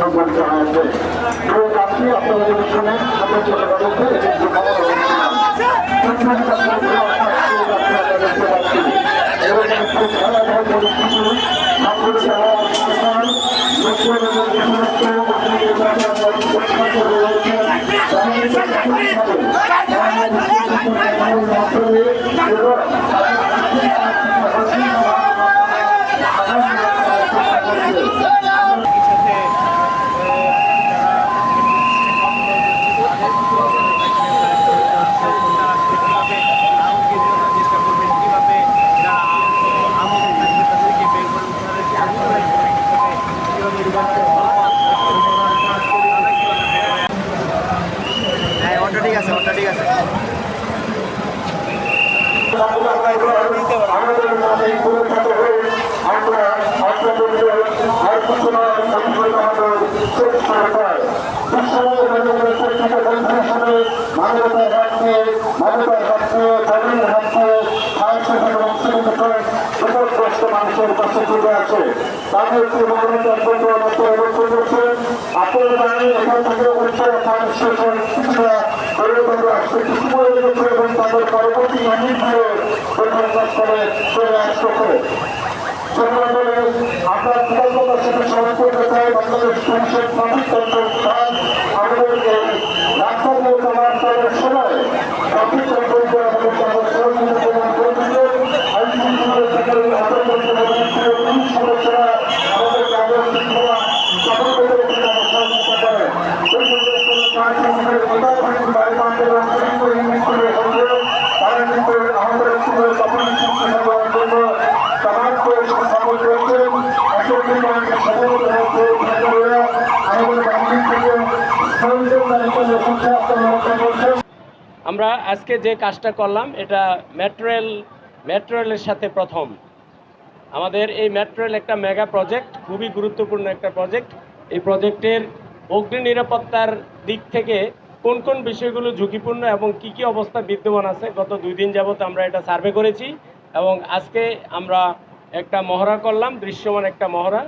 সংগঠিত হয়েছে। আপনি আপনাদের এখানে আপনার চলে গেছে ঠিক আছে মানুষের পাশে চলে আছে তাদেরকে আপনারা জানেন এখান থেকে কিছুটা আসতে কিছু করে লেগেছে এবং তাদের পরবর্তী ইউনিট দিয়ে চলে আসতে আপনার কৃতজ্ঞতার সাথে স্মরণ করতে চাই বাংলাদেশ পুলিশের ট্রাফিক কন্ট্রোল আমাদেরকে রাস্তা দিয়ে চলাচলের সময় ট্রাফিক কন্ট্রোল করে আমাদের তাদের সহযোগিতা প্রদান করে দিলেন পুলিশ সদস্যরা আমাদেরকে আদর্শ শৃঙ্খলা সকল সহযোগিতা করে তারা কিন্তু আমাদের স্কুলের কমিউনিটি সৃষ্টি হওয়ার জন্য সমাজ করে সফল করেছেন আমরা আজকে যে কাজটা করলাম এটা মেট্রো রেলের সাথে প্রথম। আমাদের এই মেট্রো রেল একটা মেগা প্রজেক্ট, খুবই গুরুত্বপূর্ণ একটা প্রজেক্ট। এই প্রজেক্টের অগ্নি নিরাপত্তার দিক থেকে কোন কোন বিষয়গুলো ঝুঁকিপূর্ণ এবং কি কি অবস্থা বিদ্যমান আছে গত 2 দিন যাবত আমরা এটা সার্ভে করেছি এবং আজকে আমরা একটা মহড়া করলাম, দৃশ্যমান একটা মহড়া।